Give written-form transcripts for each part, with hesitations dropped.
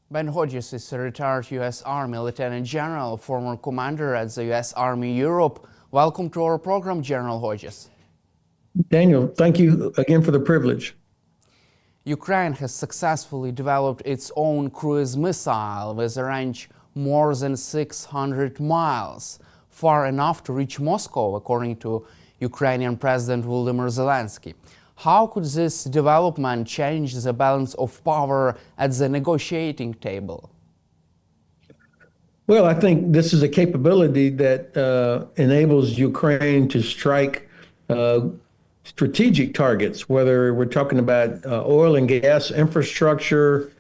Ben Hodges is a retired U.S. Army Lieutenant General, former commander at the U.S. Army Europe. Welcome to our program, General Hodges. Daniel, thank you again for the privilege. Ukraine has successfully developed its own cruise missile with a range more than 600 miles, far enough to reach Moscow, according to Ukrainian President Volodymyr Zelensky. How could this development change the balance of power at the negotiating table? Well, I think this is a capability that enables Ukraine to strike strategic targets, whether we're talking about oil and gas infrastructure,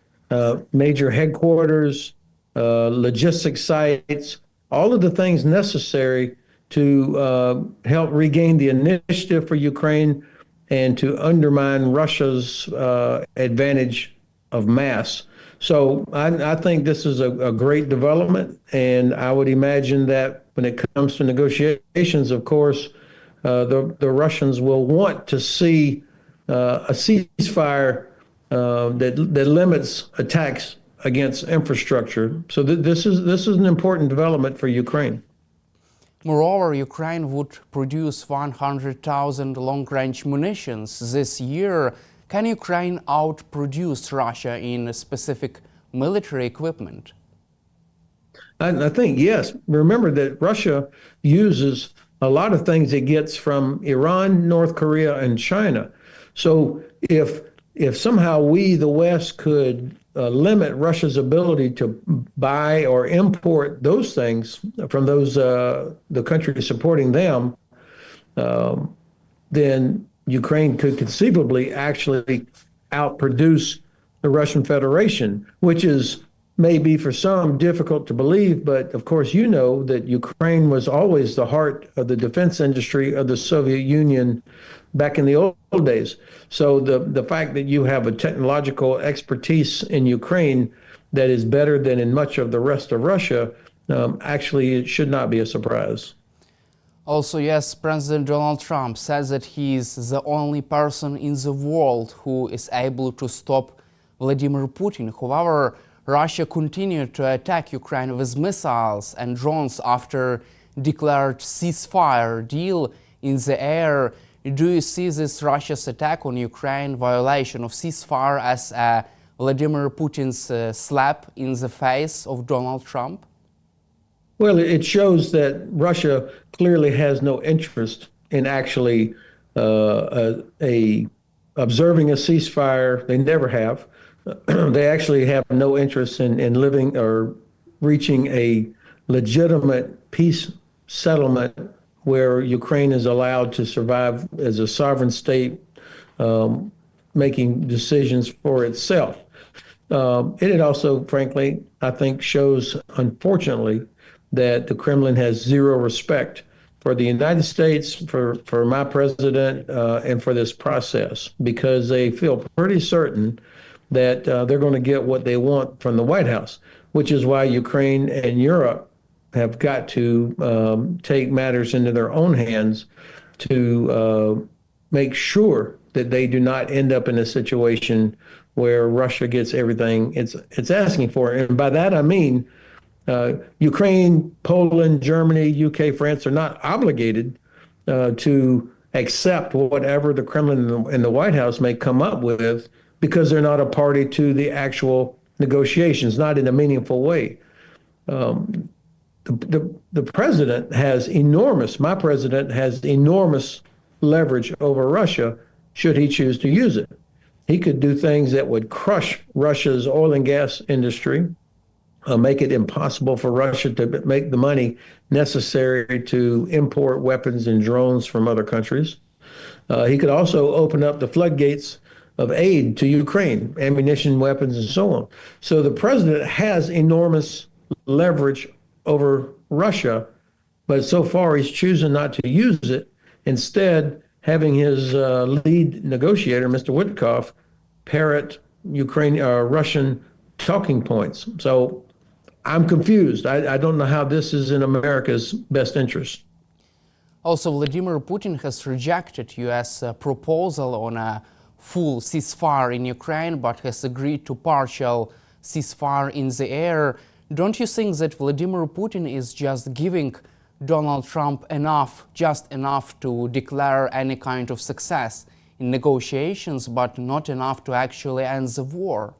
major headquarters, logistics sites, all of the things necessary to help regain the initiative for Ukraine and to undermine Russia's advantage of mass. So I think this is a great development, and I would imagine that when it comes to negotiations, of course, the Russians will want to see a ceasefire that limits attacks against infrastructure. So this is an important development for Ukraine. Moreover, Ukraine would produce 100,000 long-range munitions this year. Can Ukraine outproduce Russia in specific military equipment? I think, yes. Remember that Russia uses a lot of things it gets from Iran, North Korea, and China. So if somehow we, the West, could limit Russia's ability to buy or import those things from the countries supporting them, then Ukraine could conceivably actually outproduce the Russian Federation, which is maybe for some difficult to believe, but of course you know that Ukraine was always the heart of the defense industry of the Soviet Union back in the old days. So the fact that you have a technological expertise in Ukraine that is better than in much of the rest of Russia, actually it should not be a surprise. Also, yes, President Donald Trump says that he is the only person in the world who is able to stop Vladimir Putin. However, Russia continued to attack Ukraine with missiles and drones after declared ceasefire deal in the air. Do you see this Russia's attack on Ukraine violation of ceasefire as Vladimir Putin's slap in the face of Donald Trump? Well, it shows that Russia clearly has no interest in actually observing a ceasefire. They never have. They actually have no interest in living or reaching a legitimate peace settlement where Ukraine is allowed to survive as a sovereign state, making decisions for itself. It also, frankly, I think shows, unfortunately, that the Kremlin has zero respect for the United States, for my president, and for this process, because they feel pretty certain that they're going to get what they want from the White House, which is why Ukraine and Europe have got to take matters into their own hands to make sure that they do not end up in a situation where Russia gets everything it's asking for. And by that, I mean Ukraine, Poland, Germany, UK, France are not obligated to accept whatever the Kremlin and the White House may come up with, because they're not a party to the actual negotiations, not in a meaningful way. The president has my president has enormous leverage over Russia should he choose to use it. He could do things that would crush Russia's oil and gas industry, make it impossible for Russia to make the money necessary to import weapons and drones from other countries. He could also open up the floodgates of aid to Ukraine, ammunition, weapons, and so on. So the president has enormous leverage over Russia, but so far he's choosing not to use it, instead having his lead negotiator, Mr. Witkoff, parrot Russian talking points. So I'm confused. I don't know how this is in America's best interest. Also, Vladimir Putin has rejected U.S. proposal on a full ceasefire in Ukraine, but has agreed to partial ceasefire in the air. Don't you think that Vladimir Putin is just giving Donald Trump just enough to declare any kind of success in negotiations, but not enough to actually end the war?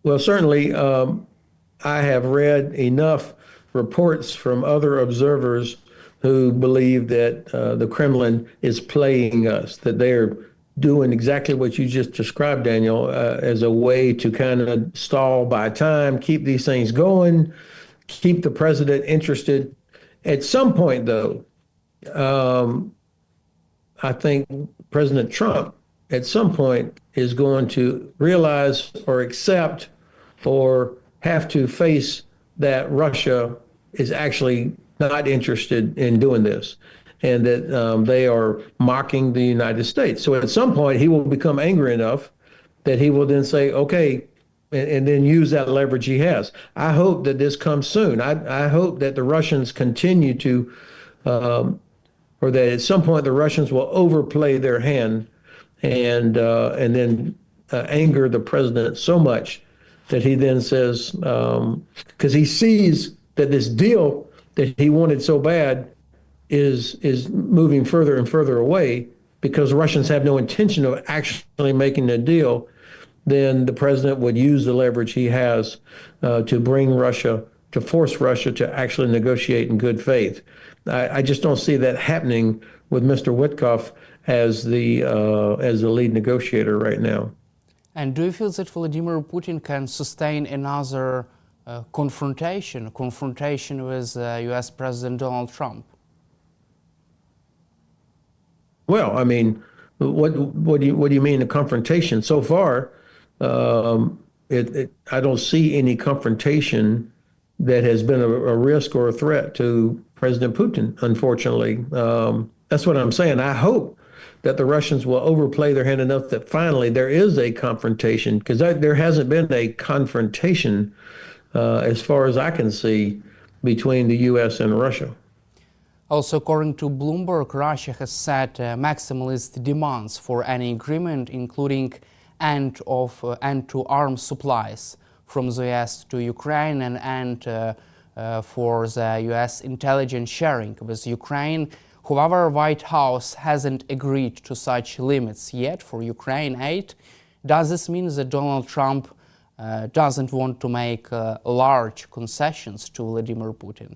Well, certainly, I have read enough reports from other observers who believe that the Kremlin is playing us, that they're doing exactly what you just described, Daniel, as a way to kind of stall by time, keep these things going, keep the president interested. At some point, though, I think President Trump, at some point, is going to realize or accept or have to face that Russia is actually not interested in doing this and that they are mocking the United States. So at some point, he will become angry enough that he will then say, okay, and then use that leverage he has. I hope that this comes soon. I hope that the Russians continue to, or that at some point the Russians will overplay their hand and then anger the president so much that he then says, because he sees that this deal that he wanted so bad is moving further and further away because Russians have no intention of actually making a deal, then the president would use the leverage he has to force Russia to actually negotiate in good faith. I just don't see that happening with Mr. Witkoff as the lead negotiator right now. And do you feel that Vladimir Putin can sustain another confrontation with U.S. President Donald Trump? Well, I mean, what do you mean a confrontation? So far, I don't see any confrontation that has been a risk or a threat to President Putin, unfortunately. That's what I'm saying. I hope that the Russians will overplay their hand enough that finally there is a confrontation, because there hasn't been a confrontation, as far as I can see, between the U.S. and Russia. Also, according to Bloomberg, Russia has set maximalist demands for any agreement, including end to arms supplies from the U.S. to Ukraine and end for the U.S. intelligence sharing with Ukraine. However, White House hasn't agreed to such limits yet for Ukraine aid. Does this mean that Donald Trump doesn't want to make large concessions to Vladimir Putin?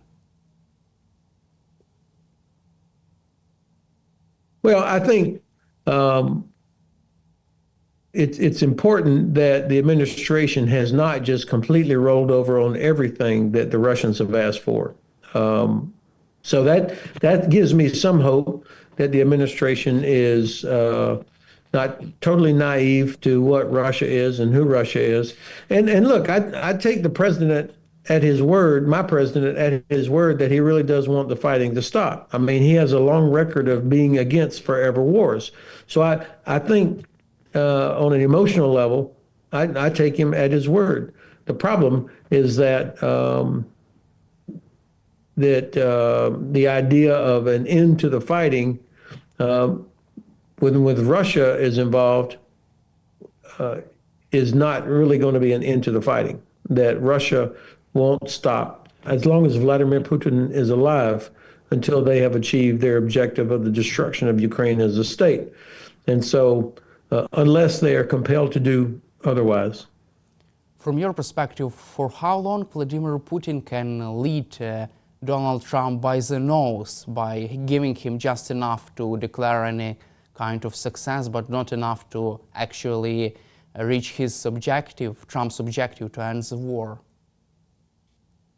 Well, I think it's important that the administration has not just completely rolled over on everything that the Russians have asked for. So that gives me some hope that the administration is not totally naive to what Russia is and who Russia is. And look, I take the president at his word, my president at his word, that he really does want the fighting to stop. I mean, he has a long record of being against forever wars. So I think on an emotional level, I take him at his word. The problem is that the idea of an end to the fighting, with Russia is involved, is not really going to be an end to the fighting. That Russia won't stop as long as Vladimir Putin is alive until they have achieved their objective of the destruction of Ukraine as a state. And so, unless they are compelled to do otherwise. From your perspective, for how long Vladimir Putin can lead Donald Trump by the nose, by giving him just enough to declare any kind of success, but not enough to actually reach his objective, Trump's objective to end the war?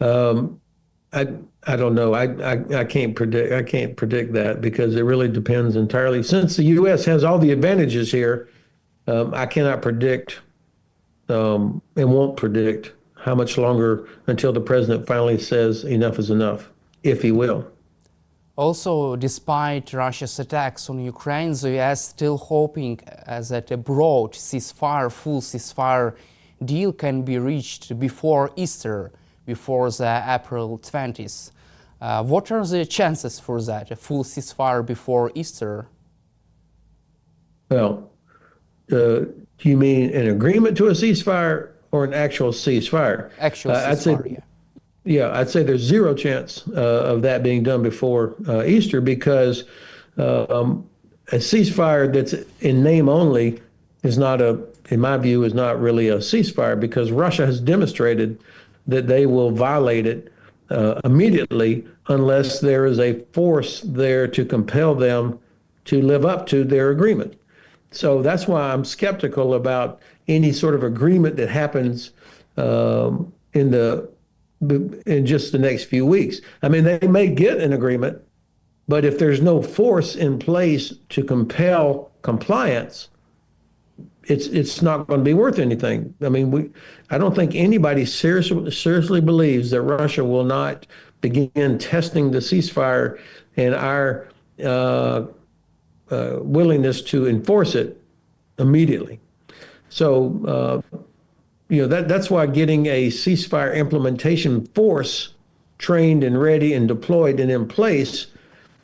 I don't know. I can't predict. I can't predict that because it really depends entirely. Since the U.S. has all the advantages here, I cannot predict and won't predict how much longer until the president finally says enough is enough, if he will. Also, despite Russia's attacks on Ukraine, the U.S. still hoping that a broad ceasefire, full ceasefire deal can be reached before Easter, before the April 20th. What are the chances for that, a full ceasefire before Easter? Well, do you mean an agreement to a ceasefire or an actual ceasefire. Actual I'd say, ceasefire, yeah. yeah, I'd say there's zero chance of that being done before Easter because a ceasefire that's in name only is not in my view, is not really a ceasefire because Russia has demonstrated that they will violate it immediately unless there is a force there to compel them to live up to their agreement. So that's why I'm skeptical about any sort of agreement that happens in just the next few weeks. I mean, they may get an agreement, but if there's no force in place to compel compliance, it's not going to be worth anything. I mean, I don't think anybody seriously believes that Russia will not begin testing the ceasefire and our willingness to enforce it immediately. So, that's why getting a ceasefire implementation force trained and ready and deployed and in place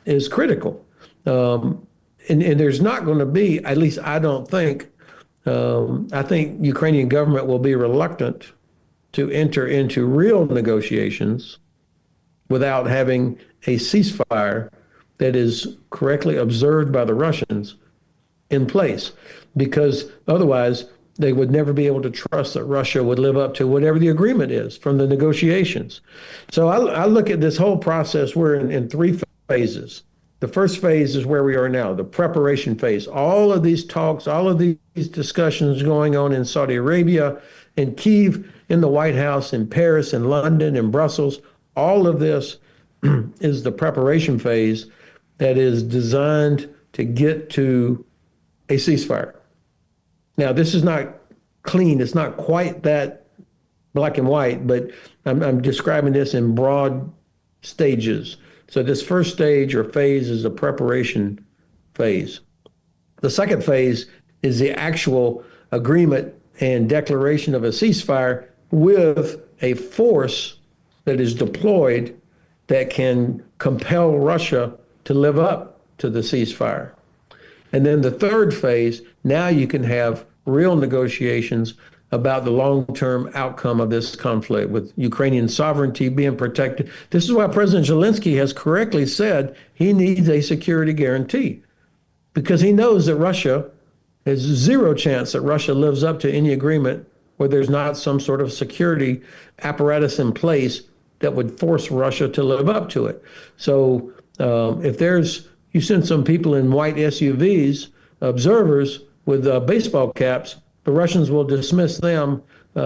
is critical. And there's not going to be, at least I don't think, I think Ukrainian government will be reluctant to enter into real negotiations without having a ceasefire that is correctly observed by the Russians in place, because otherwise they would never be able to trust that Russia would live up to whatever the agreement is from the negotiations. So I look at this whole process, we're in three phases. The first phase is where we are now, the preparation phase. All of these talks, all of these discussions going on in Saudi Arabia, in Kyiv, in the White House, in Paris, in London, in Brussels, all of this is the preparation phase that is designed to get to a ceasefire. Now, this is not clean. It's not quite that black and white, but I'm describing this in broad stages. So this first stage or phase is the preparation phase. The second phase is the actual agreement and declaration of a ceasefire with a force that is deployed that can compel Russia to live up to the ceasefire. And then the third phase, now you can have real negotiations about the long-term outcome of this conflict with Ukrainian sovereignty being protected. This is why President Zelensky has correctly said he needs a security guarantee, because he knows that Russia has zero chance that Russia lives up to any agreement where there's not some sort of security apparatus in place that would force Russia to live up to it. So if you send some people in white SUVs, observers with baseball caps, the Russians will dismiss them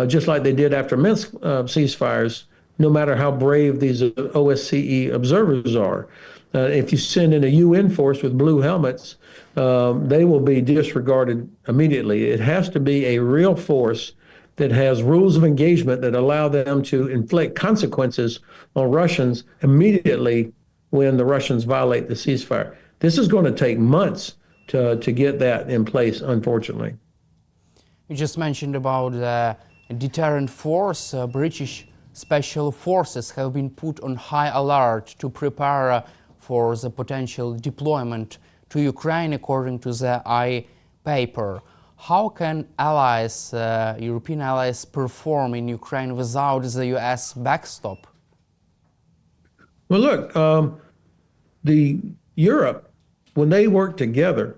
just like they did after Minsk ceasefires, no matter how brave these OSCE observers are. If you send in a UN force with blue helmets, they will be disregarded immediately. It has to be a real force that has rules of engagement that allow them to inflict consequences on Russians immediately when the Russians violate the ceasefire. This is going to take months to get that in place, unfortunately. You just mentioned about the deterrent force. British special forces have been put on high alert to prepare for the potential deployment to Ukraine, according to the paper. How can allies, European allies, perform in Ukraine without the US backstop? Well, look, the Europe, when they work together,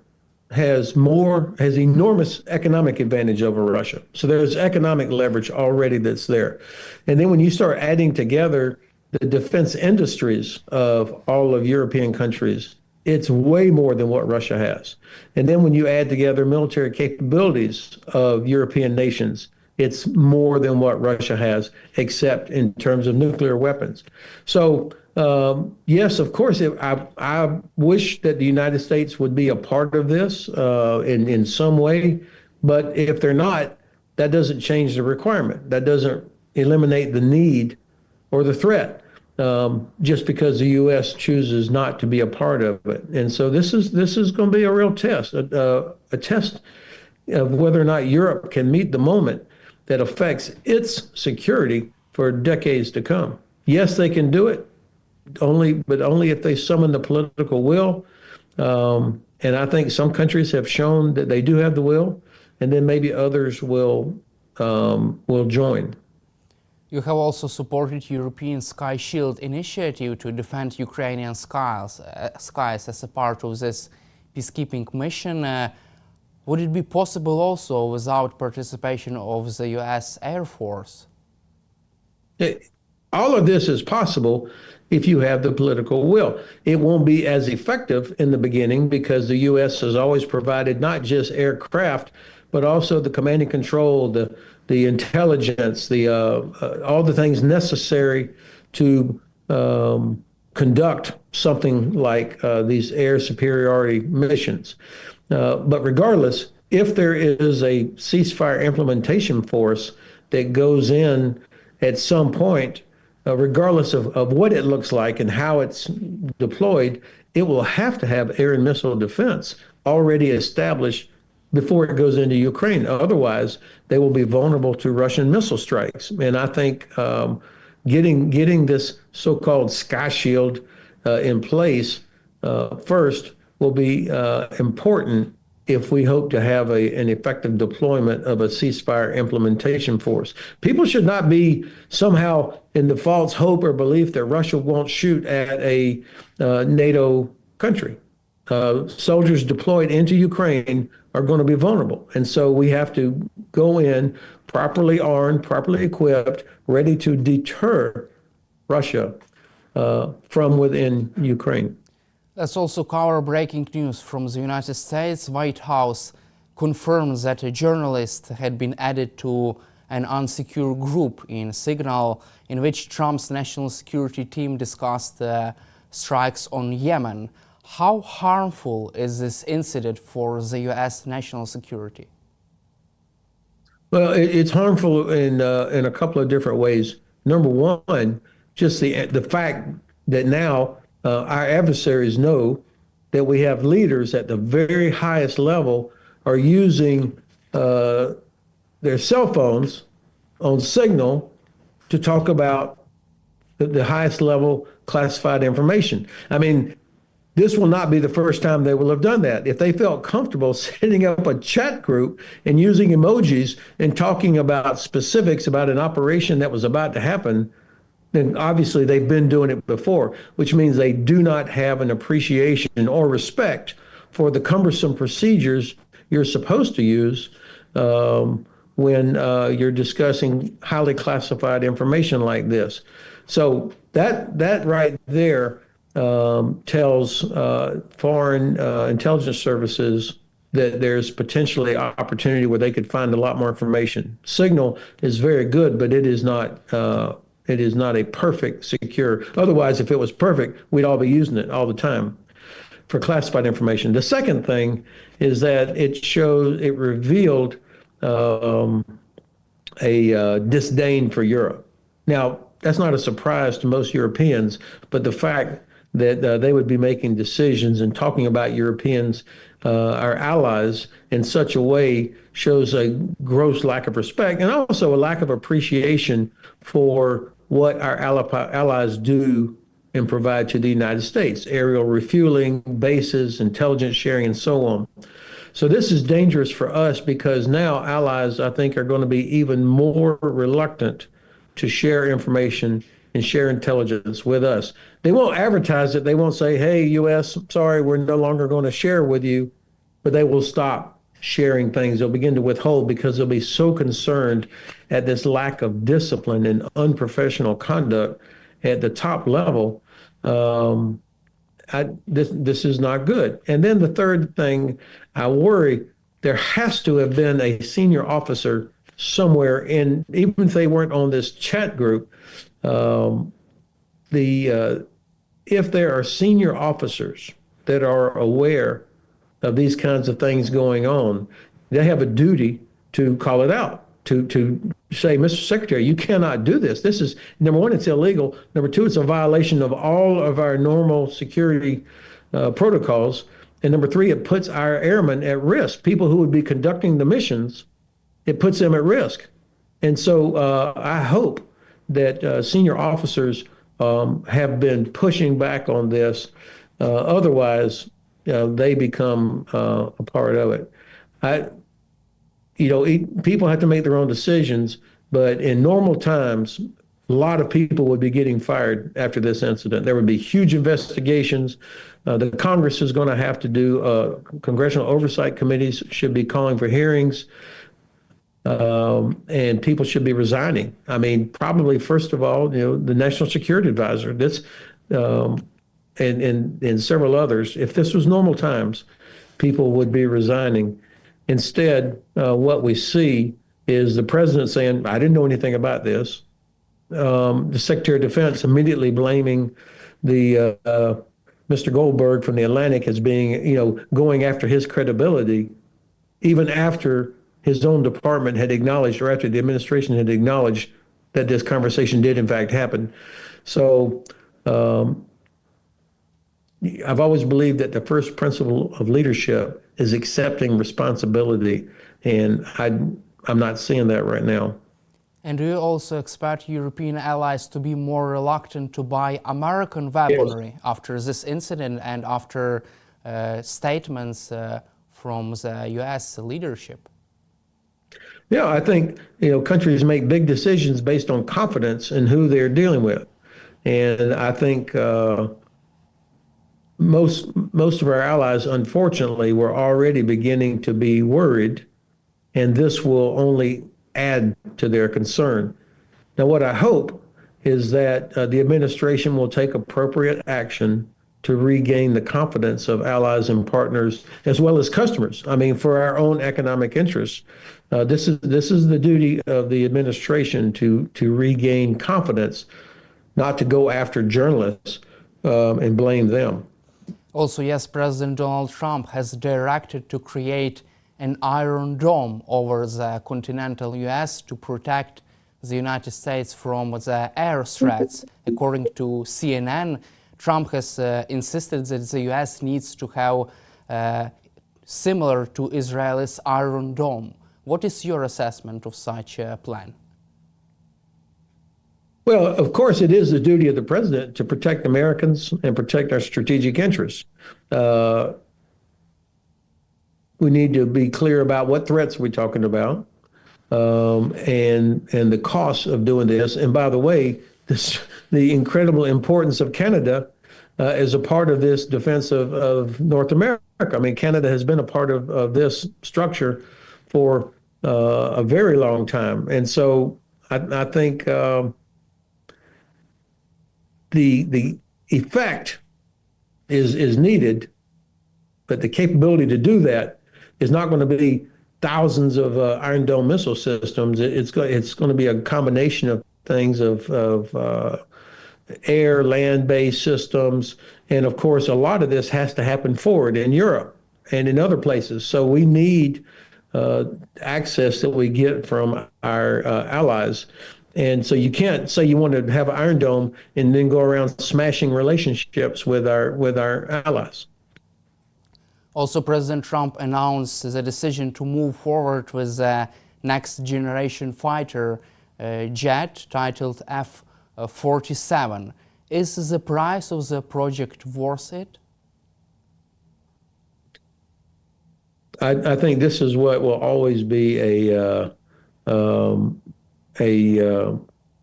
has enormous economic advantage over Russia. So there's economic leverage already that's there. And then when you start adding together the defense industries of all of European countries, it's way more than what Russia has. And then when you add together military capabilities of European nations, it's more than what Russia has, except in terms of nuclear weapons. So yes, of course, I wish that the United States would be a part of this in some way, but if they're not, that doesn't change the requirement. That doesn't eliminate the need or the threat just because the U.S. chooses not to be a part of it. And so this is going to be a real test, a test of whether or not Europe can meet the moment that affects its security for decades to come. Yes, they can do it. But only if they summon the political will. And I think some countries have shown that they do have the will, and then maybe others will will join. You have also supported European Sky Shield initiative to defend Ukrainian skies as a part of this peacekeeping mission. Would it be possible also without participation of the US Air Force? All of this is possible if you have the political will. It won't be as effective in the beginning because the U.S. has always provided not just aircraft, but also the command and control, the intelligence, the all the things necessary to conduct something like these air superiority missions. But regardless, if there is a ceasefire implementation force that goes in at some point, regardless of what it looks like and how it's deployed, it will have to have air and missile defense already established before it goes into Ukraine. Otherwise, they will be vulnerable to Russian missile strikes. And I think getting this so-called Sky Shield in place first will be important if we hope to have an effective deployment of a ceasefire implementation force. People should not be somehow in the false hope or belief that Russia won't shoot at a NATO country. Soldiers deployed into Ukraine are going to be vulnerable. And so we have to go in properly armed, properly equipped, ready to deter Russia from within Ukraine. Let's also cover breaking news from the United States. White House confirmed that a journalist had been added to an unsecure group in Signal, in which Trump's national security team discussed strikes on Yemen. How harmful is this incident for the U.S. national security? Well, it's harmful in a couple of different ways. Number one, just the fact that now our adversaries know that we have leaders at the very highest level are using their cell phones on Signal to talk about the highest level classified information. I mean, this will not be the first time they will have done that. If they felt comfortable setting up a chat group and using emojis and talking about specifics about an operation that was about to happen, then obviously they've been doing it before, which means they do not have an appreciation or respect for the cumbersome procedures you're supposed to use when you're discussing highly classified information like this. So that right there tells foreign intelligence services that there's potentially opportunity where they could find a lot more information. Signal is very good, but it is not a perfect secure. Otherwise, if it was perfect, we'd all be using it all the time for classified information. The second thing is that it revealed a disdain for Europe. Now, that's not a surprise to most Europeans, but the fact that they would be making decisions and talking about Europeans, our allies, in such a way shows a gross lack of respect and also a lack of appreciation for what our allies do and provide to the United States: aerial refueling, bases, intelligence sharing, and so on. So this is dangerous for us because now allies, I think, are going to be even more reluctant to share information and share intelligence with us. They won't advertise it. They won't say, hey, U.S., sorry, we're no longer going to share with you, but they will stop sharing things. They'll begin to withhold because they'll be so concerned at this lack of discipline and unprofessional conduct at the top level. This is not good. And then the third thing, I worry, there has to have been a senior officer somewhere in, even if they weren't on this chat group, if there are senior officers that are aware of these kinds of things going on, they have a duty to call it out, to say, Mr. Secretary, you cannot do this. This is, number one, it's illegal. Number two, it's a violation of all of our normal security protocols. And number three, it puts our airmen at risk. People who would be conducting the missions, it puts them at risk. And so I hope that senior officers have been pushing back on this. Otherwise, they become a part of it. people have to make their own decisions, but in normal times, a lot of people would be getting fired after this incident. There would be huge investigations. The Congress is going to have to do, congressional oversight committees should be calling for hearings, and people should be resigning. I mean, probably first of all, the National Security Advisor, um, and several others. If this was normal times, people would be resigning. Instead, what we see is the president saying, I didn't know anything about this. The Secretary of Defense immediately blaming the Mr. Goldberg from the Atlantic as being, going after his credibility, even after his own department had acknowledged, or after the administration had acknowledged that this conversation did in fact happen. So I've always believed that the first principle of leadership is accepting responsibility, and I'm not seeing that right now. And do you also expect European allies to be more reluctant to buy American Yes. weaponry after this incident and after statements from the US leadership? Yeah, I think, countries make big decisions based on confidence in who they're dealing with. And I think most of our allies, unfortunately, were already beginning to be worried, and this will only add to their concern. Now, what I hope is that the administration will take appropriate action to regain the confidence of allies and partners, as well as customers. I mean, for our own economic interests, this is the duty of the administration to regain confidence, not to go after journalists and blame them. Also, yes, President Donald Trump has directed to create an Iron Dome over the continental US to protect the United States from the air threats. According to CNN, Trump has insisted that the US needs to have similar to Israel's Iron Dome. What is your assessment of such a plan? Well, of course, it is the duty of the president to protect Americans and protect our strategic interests. We need to be clear about what threats we're talking about, and the costs of doing this. And by the way, the incredible importance of Canada as a part of this defense of North America. I mean, Canada has been a part of this structure for a very long time. And so I think the effect is needed, but the capability to do that is not going to be thousands of Iron Dome missile systems. It's going to be a combination of things of air, land-based systems, and of course, a lot of this has to happen forward in Europe and in other places. So we need access that we get from our allies. And so you can't say you want to have an Iron Dome and then go around smashing relationships with our allies. Also, President Trump announced the decision to move forward with the next generation fighter jet titled F-47. Is the price of the project worth it? I think this is what will always be a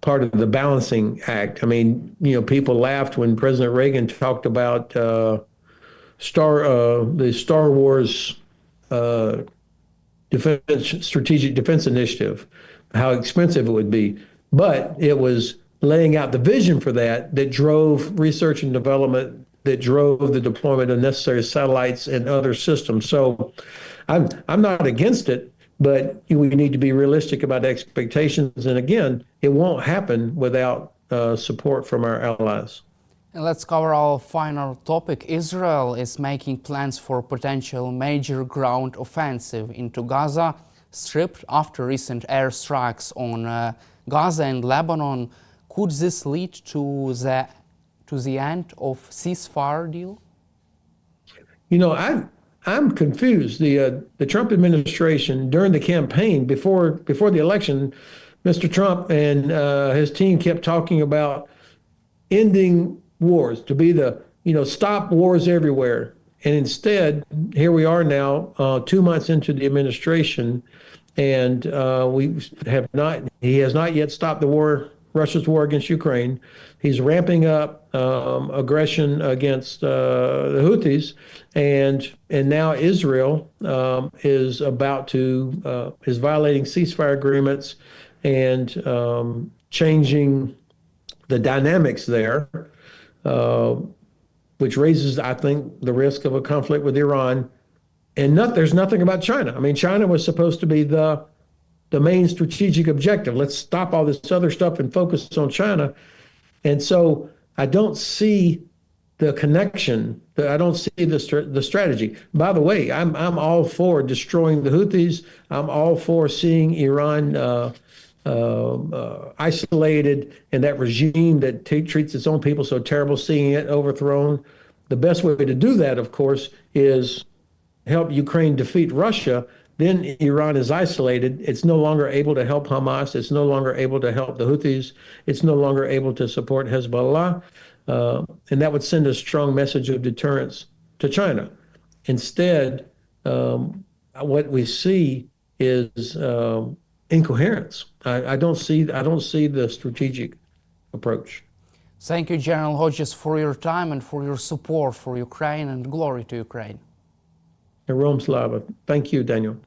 part of the balancing act. I mean, people laughed when President Reagan talked about the Star Wars strategic defense initiative, how expensive it would be. But it was laying out the vision for that drove research and development, that drove the deployment of necessary satellites and other systems. So I'm not against it, but we need to be realistic about expectations. And again, it won't happen without support from our allies. And let's cover our final topic. Israel is making plans for potential major ground offensive into Gaza Strip after recent airstrikes on Gaza and Lebanon. Could this lead to the end of ceasefire deal? I'm confused. The Trump administration during the campaign before the election, Mr. Trump and his team kept talking about ending wars, to be the stop wars everywhere. And instead, here we are now, 2 months into the administration, and he has not yet stopped the war, Russia's war against Ukraine. He's ramping up aggression against the Houthis, and now Israel is violating ceasefire agreements and changing the dynamics there, uh, which raises, I think, the risk of a conflict with Iran. And there's nothing about China. I mean, China was supposed to be the main strategic objective. Let's stop all this other stuff and focus on China. And so I don't see the connection. I don't see the strategy. By the way, I'm all for destroying the Houthis. I'm all for seeing Iran isolated and that regime that treats its own people so terrible, seeing it overthrown. The best way to do that, of course, is help Ukraine defeat Russia. Then Iran is isolated. It's no longer able to help Hamas. It's no longer able to help the Houthis. It's no longer able to support Hezbollah. And that would send a strong message of deterrence to China. Instead, what we see is incoherence. I don't see the strategic approach. Thank you, General Hodges, for your time and for your support for Ukraine, and glory to Ukraine. Rome Slava. Thank you, Daniel.